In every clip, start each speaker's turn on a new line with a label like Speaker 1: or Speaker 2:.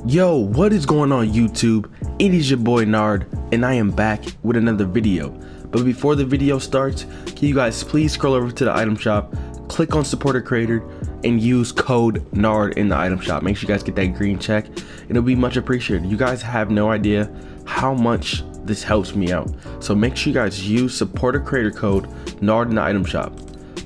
Speaker 1: Yo, what is going on YouTube? It is your boy Nard, and I am back with another video. But before the video starts, can you guys please scroll over to the item shop, click on supporter creator, and use code NARD in the item shop. Make sure you guys get that green check. It'll be much appreciated. You guys have no idea how much this helps me out. So make sure you guys use supporter creator code NARD in the item shop.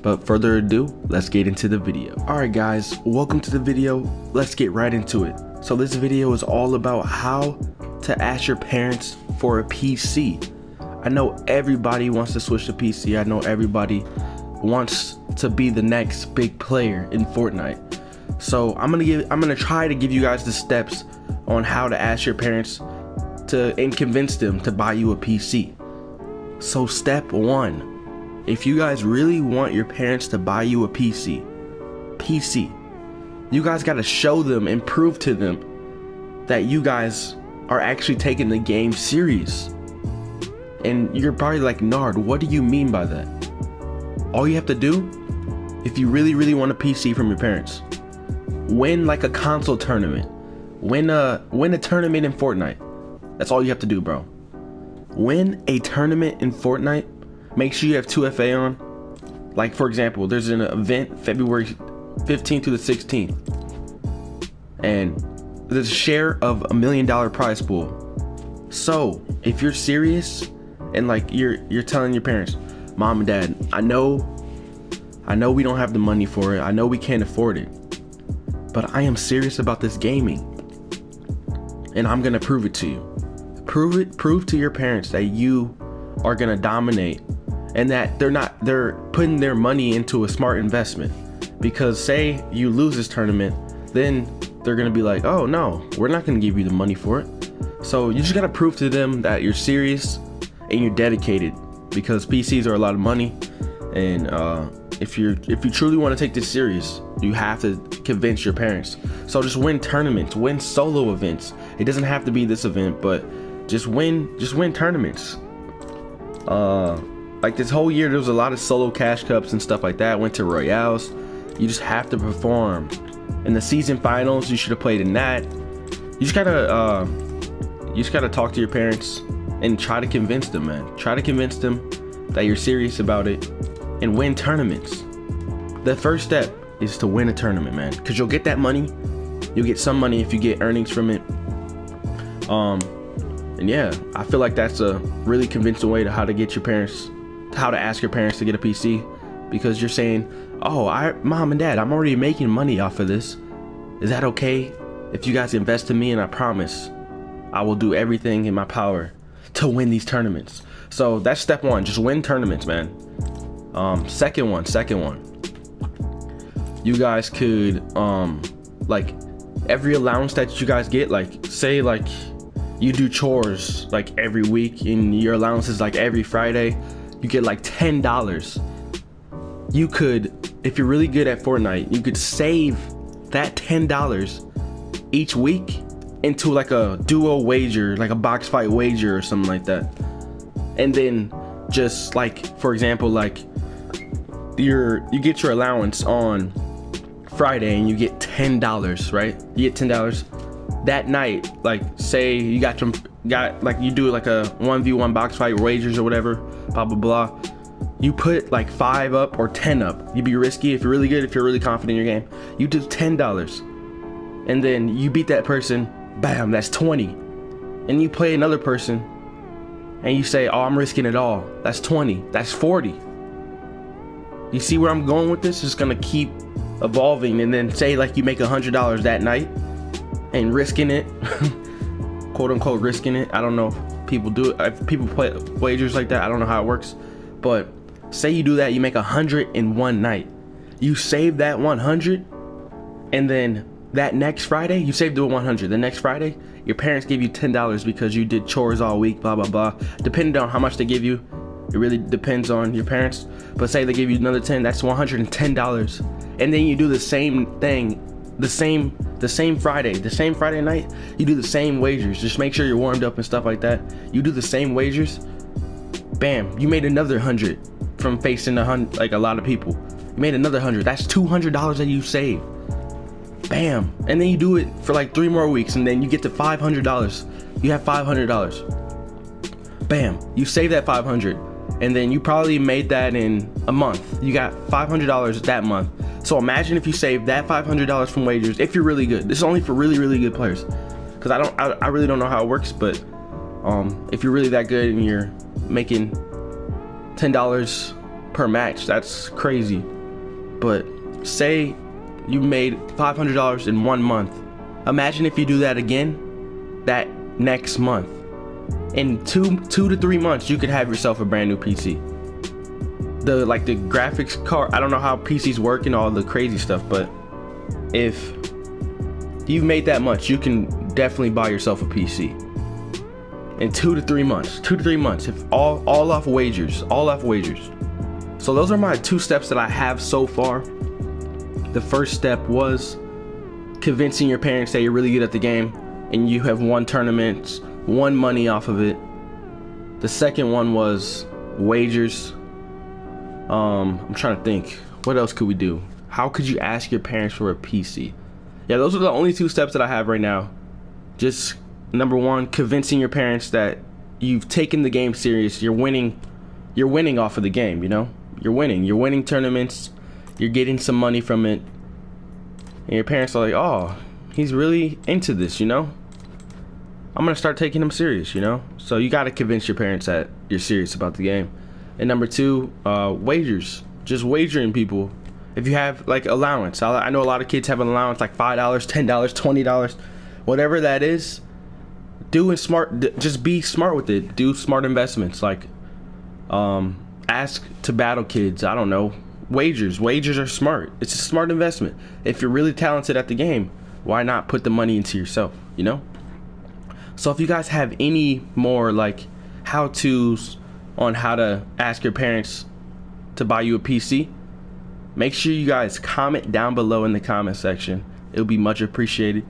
Speaker 1: But further ado, let's get into the video. Alright guys, welcome to the video. Let's get right into it. So this video is all about how to ask your parents for a PC. I know everybody wants to switch to PC. I know everybody wants to be the next big player in Fortnite. So I'm gonna try to give you guys the steps on how to ask your parents and convince them to buy you a PC. So step one, if you guys really want your parents to buy you a PC, you guys gotta show them and prove to them that you guys are actually taking the game serious. And you're probably like, Nard, what do you mean by that? All you have to do, if you really want a PC from your parents, win like a console tournament, win a tournament in Fortnite. That's all you have to do, bro. Win a tournament in Fortnite. Make sure you have 2FA on. Like for example, there's an event February 15th to the 16th, and there's a share of $1 million prize pool. So if you're serious and like you're telling your parents, Mom and Dad, I know we don't have the money for it, I know we can't afford it, but I am serious about this gaming, and I'm gonna prove it to you. Prove to your parents that you are gonna dominate, and that they're putting their money into a smart investment. Because say you lose this tournament, then they're gonna be like, oh no, we're not gonna give you the money for it. So you just gotta prove to them that you're serious and you're dedicated, because PCs are a lot of money, and if you truly want to take this serious, you have to convince your parents. So just win tournaments, win solo events. It doesn't have to be this event, but just win tournaments. Like this whole year there was a lot of solo cash cups and stuff like that. Went to royales. You just have to perform. In the season finals, you should have played in that. You just gotta talk to your parents and try to convince them, man. Try to convince them that you're serious about it and win tournaments. The first step is to win a tournament, man, because you'll get that money. You'll get some money if you get earnings from it. And yeah, I feel like that's a really convincing way to how to ask your parents to get a PC, because you're saying, oh, Mom and Dad, I'm already making money off of this. Is that okay if you guys invest in me? And I promise I will do everything in my power to win these tournaments. So that's step one, just win tournaments, man. Second one, you guys could like every allowance that you guys get, like say like you do chores like every week and your allowance is like every Friday, you get like $10. You could, if you're really good at Fortnite, you could save that $10 each week into like a duo wager, like a box fight wager or something like that. And then just like, for example, like you get your allowance on Friday and you get $10, right? You get $10 that night. Like say you got like you do like a 1v1 box fight wagers or whatever, blah blah blah. You put like 5 up or 10 up. You be risky if you're really good, if you're really confident in your game. You do $10, and then you beat that person. Bam, that's 20. And you play another person, and you say, oh, I'm risking it all. That's 20. That's 40. You see where I'm going with this? It's gonna keep evolving. And then say like you make $100 that night, and risking it, quote unquote risking it. I don't know if people do it. If people play wagers like that, I don't know how it works. But say you do that, you make 100 in one night. You save that 100, and then that next Friday, you saved the 100. The next Friday, your parents give you $10 because you did chores all week, blah, blah, blah. Depending on how much they give you, it really depends on your parents. But say they give you another 10, that's $110. And then you do the same thing, the same Friday night, you do the same wagers. Just make sure you're warmed up and stuff like that. You do the same wagers, bam, you made another 100 from facing like a lot of people. You made another 100. That's $200 that you saved. bam, and then you do it for like 3 more weeks, and then you get to $500. You have $500. Bam, you save that 500, and then you probably made that in a month. You got $500 that month. So imagine if you save that $500 from wagers. If you're really good, this is only for really, really good players, because I really don't know how it works, but if you're really that good and you're making $10 per match, that's crazy. But say you made $500 in 1 month. Imagine if you do that again that next month. In 2 to 3 months, you could have yourself a brand new PC. The graphics card, I don't know how PCs work and all the crazy stuff, but if you've made that much, you can definitely buy yourself a PC in 2 to 3 months. 2 to 3 months, if all off wagers, So those are my 2 steps that I have so far. The first step was convincing your parents that you're really good at the game and you have won tournaments, won money off of it. The second one was wagers. I'm trying to think, what else could we do? How could you ask your parents for a PC? Yeah, those are the only 2 steps that I have right now. Just number 1, convincing your parents that you've taken the game serious. You're winning off of the game, you know? You're winning tournaments. You're getting some money from it. And your parents are like, oh, he's really into this, you know? I'm gonna start taking him serious, you know? So you gotta convince your parents that you're serious about the game. And number 2, wagers. Just wagering people. If you have like allowance, I know a lot of kids have an allowance like $5, $10, $20, whatever that is. Just be smart with it. Do smart investments. Like, ask to battle kids. I don't know. Wagers are smart. It's a smart investment. If you're really talented at the game, why not put the money into yourself, you know? So if you guys have any more like how-tos on how to ask your parents to buy you a PC, make sure you guys comment down below in the comment section. It'll be much appreciated.